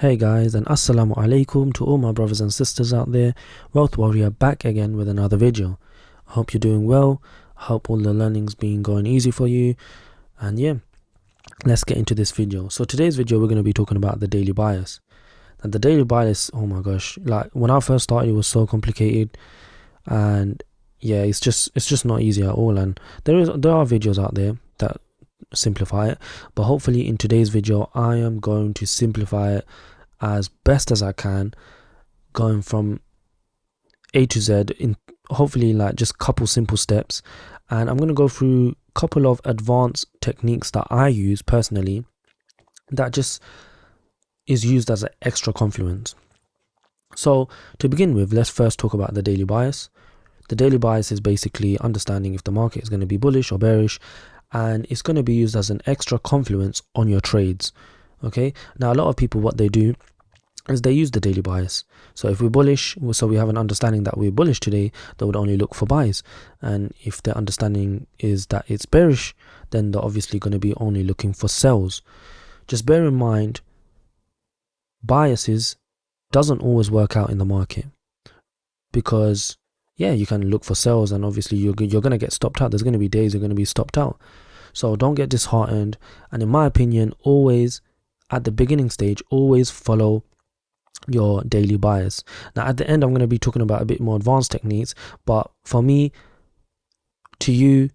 Hey guys, and assalamu alaikum to all my brothers and sisters out there. Wealth Warrior back again with another video. I hope you're doing well. I hope all the learning's been going easy for you. And yeah, let's get into this video. So today's video we're going to be talking about the daily bias. And the daily bias, oh my gosh, like when I first started it was so complicated, and yeah, it's just not easy at all. And there are videos out there that simplify it, but hopefully in today's video I am going to simplify it as best as I can, going from A to Z in hopefully like just couple simple steps. And I'm going to go through a couple of advanced techniques that I use personally that just is used as an extra confluence. So to begin with, let's first talk about the daily bias. The daily bias is basically understanding if the market is going to be bullish or bearish, and it's going to be used as an extra confluence on your trades. Okay, now a lot of people, what they do is they use the daily bias. So if we're bullish, so we have an understanding that we're bullish today, they would only look for buys. And if their understanding is that it's bearish, then they're obviously going to be only looking for sells. Just bear in mind, biases doesn't always work out in the market, because yeah, you can look for sells and obviously you're going to get stopped out. There's going to be days you're going to be stopped out. So don't get disheartened. And in my opinion, always at the beginning stage, always follow your daily bias. Now at the end I'm going to be talking about a bit more advanced techniques, but for me, to you,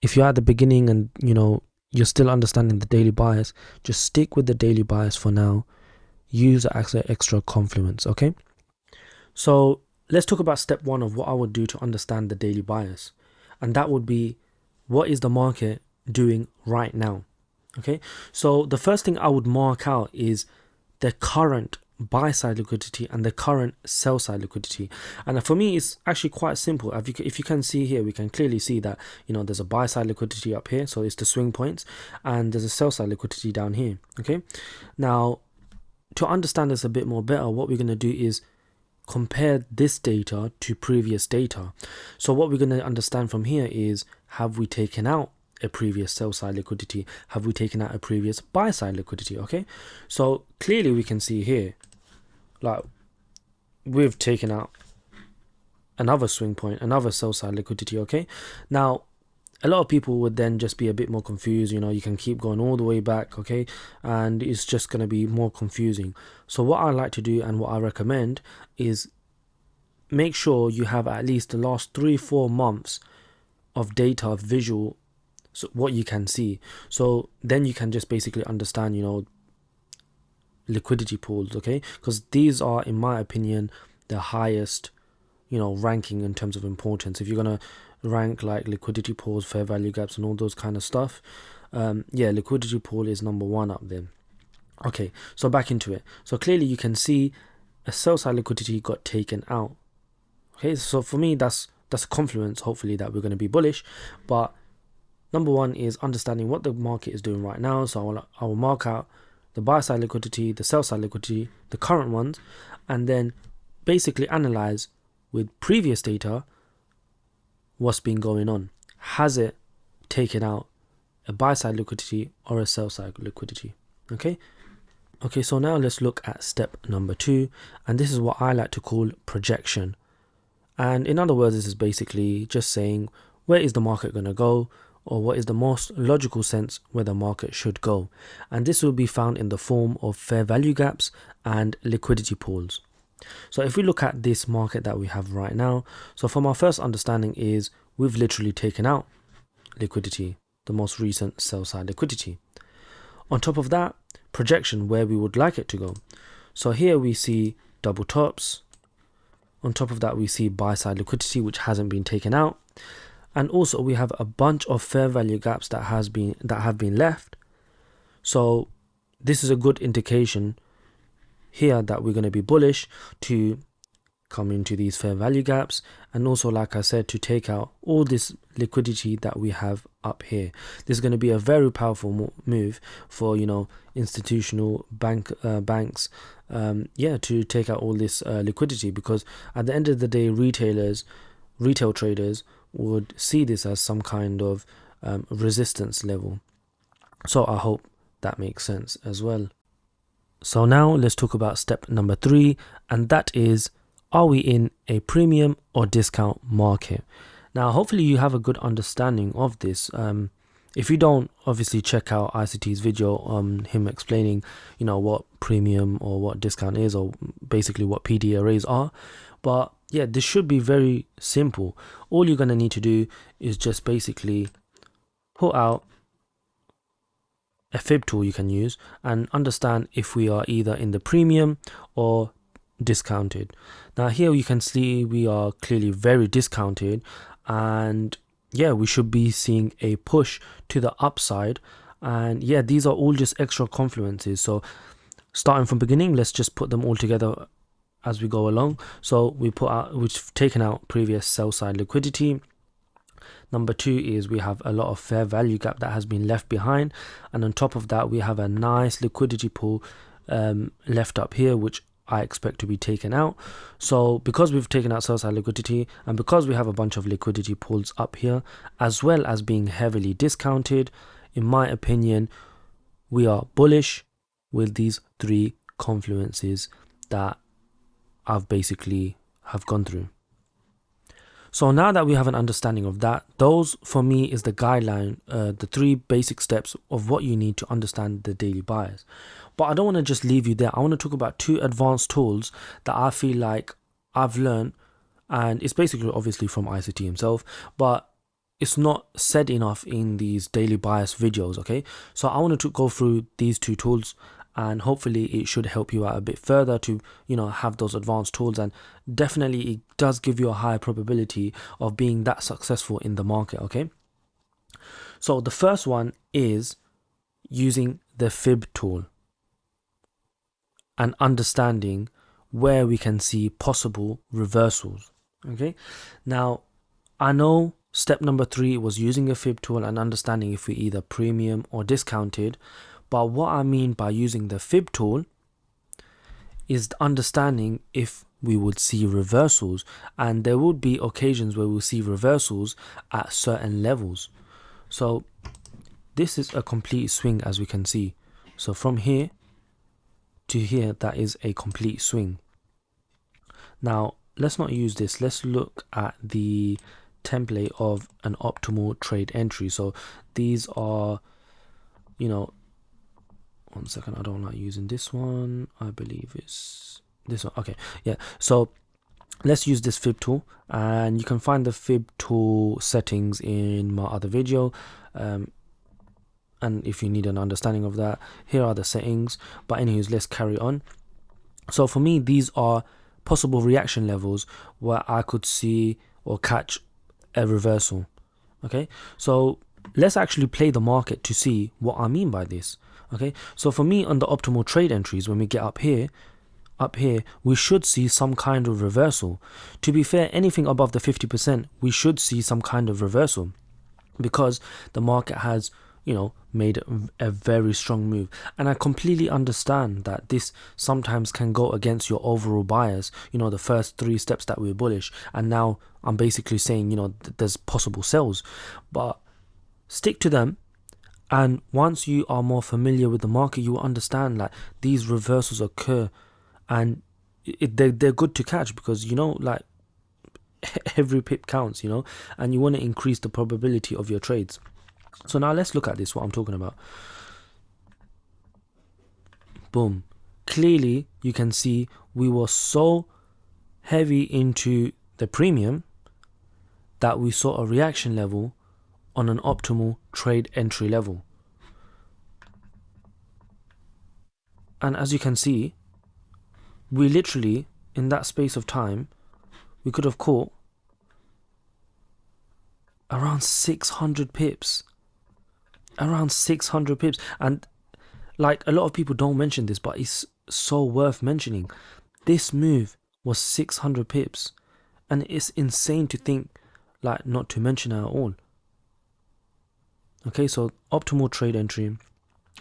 if you're at the beginning and you're still understanding the daily bias, just stick with the daily bias for now. Use extra confluence. Okay, so let's talk about step one of what I would do to understand the daily bias, and that would be, what is the market doing right now? Okay, so the first thing I would mark out is the current buy side liquidity and the current sell side liquidity. And for me, it's actually quite simple. If you can see here, we can clearly see that there's a buy side liquidity up here, so it's the swing points, and there's a sell side liquidity down here. Okay, now to understand this a bit more better, what we're going to do is compare this data to previous data. So what we're going to understand from here is, have we taken out a previous sell side liquidity? Have we taken out a previous buy side liquidity? Okay, so clearly we can see here, like, we've taken out another swing point, another sell side liquidity. Okay, now a lot of people would then just be a bit more confused. You can keep going all the way back, okay, and it's just going to be more confusing. So what I like to do and what I recommend is make sure you have at least the last 3-4 months of data visual, so what you can see. So then you can just basically understand liquidity pools, okay, because these are, in my opinion, the highest ranking in terms of importance. If you're gonna rank like liquidity pools, fair value gaps, and all those kind of stuff, yeah, liquidity pool is number one up there. Okay, so back into it. So clearly you can see a sell side liquidity got taken out. Okay, so for me, that's a confluence, hopefully, that we're going to be bullish. But number one is understanding what the market is doing right now. So I will mark out the buy side liquidity, the sell side liquidity, the current ones, and then basically analyze with previous data what's been going on. Has it taken out a buy side liquidity or a sell side liquidity? Okay, so now let's look at step number 2, and this is what I like to call projection. And in other words, this is basically just saying, where is the market going to go, or what is the most logical sense where the market should go. And this will be found in the form of fair value gaps and liquidity pools. So if we look at this market that we have right now, so from our first understanding is, we've literally taken out liquidity, the most recent sell side liquidity. On top of that, projection, where we would like it to go. So here we see double tops. On top of that, we see buy side liquidity, which hasn't been taken out. And also we have a bunch of fair value gaps that have been left. So this is a good indication here that we're going to be bullish, to come into these fair value gaps, and also, like I said, to take out all this liquidity that we have up here. This is going to be a very powerful move for institutional banks, to take out all this liquidity, because at the end of the day, retail traders would see this as some kind of resistance level. So I hope that makes sense as well. So now let's talk about step number 3, and that is, are we in a premium or discount market? Now, hopefully you have a good understanding of this. If you don't, obviously check out ICT's video on him explaining, what premium or what discount is, or basically what PD arrays are. But yeah, this should be very simple. All you're going to need to do is just basically pull out a fib tool you can use and understand if we are either in the premium or discounted. Now here you can see we are clearly very discounted, and yeah, we should be seeing a push to the upside. And yeah, these are all just extra confluences. So starting from beginning, let's just put them all together as we go along. So we've taken out previous sell side liquidity. Number 2 is we have a lot of fair value gap that has been left behind, and on top of that we have a nice liquidity pool left up here, which I expect to be taken out. So because we've taken out sell side liquidity, and because we have a bunch of liquidity pools up here, as well as being heavily discounted, in my opinion, we are bullish with these 3 confluences that I've basically have gone through. So now that we have an understanding of that, those for me is the guideline, the 3 basic steps of what you need to understand the daily bias. But I don't want to just leave you there. I want to talk about 2 advanced tools that I feel like I've learned, and it's basically obviously from ICT himself, but it's not said enough in these daily bias videos. Okay, so I wanted to go through these 2 tools, and hopefully it should help you out a bit further to have those advanced tools, and definitely it does give you a higher probability of being that successful in the market. Okay, so the first one is using the fib tool and understanding where we can see possible reversals. Okay, now I know step number 3 was using a fib tool and understanding if we either premium or discounted. But what I mean by using the fib tool is understanding if we would see reversals, and there would be occasions where we'll see reversals at certain levels. So this is a complete swing, as we can see. So from here to here, that is a complete swing. Now let's not use this. Let's look at the template of an optimal trade entry. So these are, one second, I don't like using this one. I believe it's this one. Okay, yeah. So let's use this fib tool, and you can find the fib tool settings in my other video. And if you need an understanding of that, here are the settings. But anyways, let's carry on. So for me, these are possible reaction levels where I could see or catch a reversal. Okay, so let's actually play the market to see what I mean by this. Okay, so for me, on the optimal trade entries, when we get up here, we should see some kind of reversal. To be fair, anything above the 50%, we should see some kind of reversal, because the market has made a very strong move. And I completely understand that this sometimes can go against your overall bias, the first 3 steps that we're bullish, and now I'm basically saying there's possible sells, but stick to them. And once you are more familiar with the market, you will understand like these reversals occur, and they're good to catch, because like every pip counts, and you want to increase the probability of your trades. So now let's look at this, what I'm talking about. Boom. Clearly you can see we were so heavy into the premium that we saw a reaction level on an optimal trade entry level. And as you can see, we literally, in that space of time, we could have caught around 600 pips. Around 600 pips. And like, a lot of people don't mention this, but it's so worth mentioning. This move was 600 pips. And it's insane to think, like, not to mention it at all. Okay, so optimal trade entry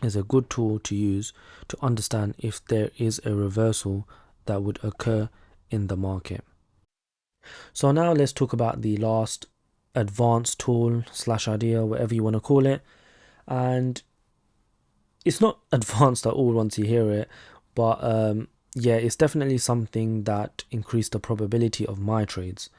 is a good tool to use to understand if there is a reversal that would occur in the market. So now let's talk about the last advanced tool / idea, whatever you want to call it. And it's not advanced at all once you hear it, But yeah, it's definitely something that increased the probability of my trades.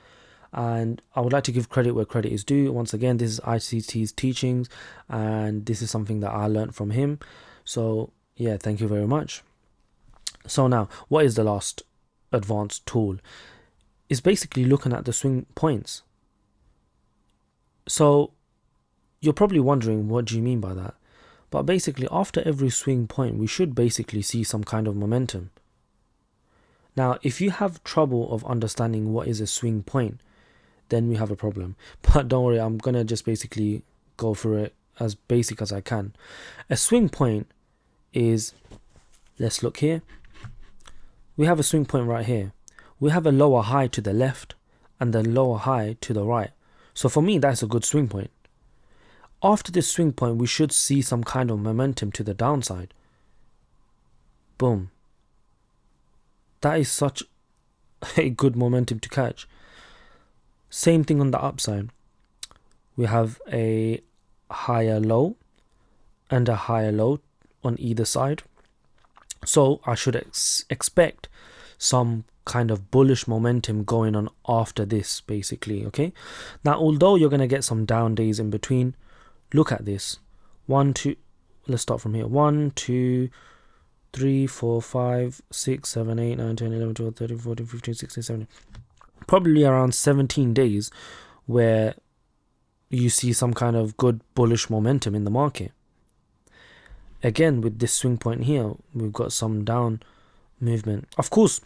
And I would like to give credit where credit is due. Once again, this is ICT's teachings, and this is something that I learned from him. So yeah, thank you very much. So now, what is the last advanced tool? It's basically looking at the swing points. So you're probably wondering, what do you mean by that? But basically, after every swing point, we should basically see some kind of momentum. Now, if you have trouble of understanding what is a swing point, then we have a problem. But don't worry, I'm gonna just basically go through it as basic as I can. A swing point is, let's look here. We have a swing point right here. We have a lower high to the left and the lower high to the right. So for me, that's a good swing point. After this swing point, we should see some kind of momentum to the downside. Boom. That is such a good momentum to catch. Same thing on the upside. We have a higher low and a higher low on either side. So I should expect some kind of bullish momentum going on after this, basically. Okay. Now, although you're going to get some down days in between, look at this. 1, 2, let's start from here. 1, 2, 3, 4, 5, 6, 7, 8, 9, 10, 11, 12, 13, 14, 15, 16, 17. Probably around 17 days where you see some kind of good bullish momentum in the market. Again, with this swing point here, we've got some down movement. Of course,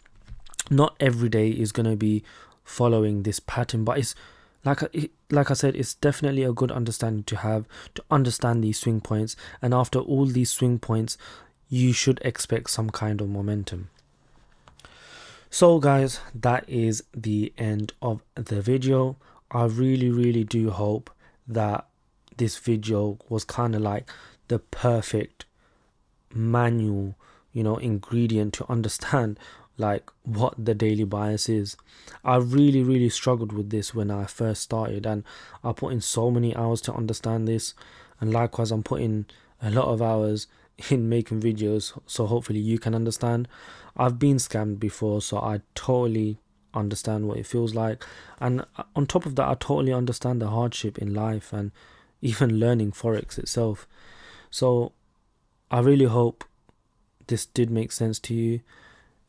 not every day is going to be following this pattern, but it's like I said, it's definitely a good understanding to have, to understand these swing points. And after all these swing points, you should expect some kind of momentum. So guys, that is the end of the video. I really do hope that this video was kind of like the perfect manual, ingredient to understand like what the daily bias is. I really struggled with this when I first started, and I put in so many hours to understand this, and likewise I'm putting a lot of hours in making videos, so hopefully you can understand. I've been scammed before, so I totally understand what it feels like, and on top of that, I totally understand the hardship in life and even learning forex itself. So I really hope this did make sense to you.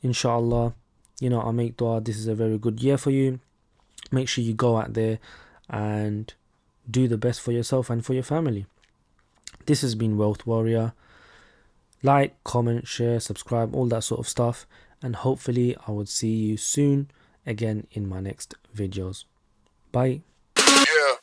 Inshallah, I make dua this is a very good year for you. Make sure you go out there and do the best for yourself and for your family. This has been Wealth Warrior. Like, comment, share, subscribe, all that sort of stuff, and hopefully I would see you soon again in my next videos. Bye. Yeah.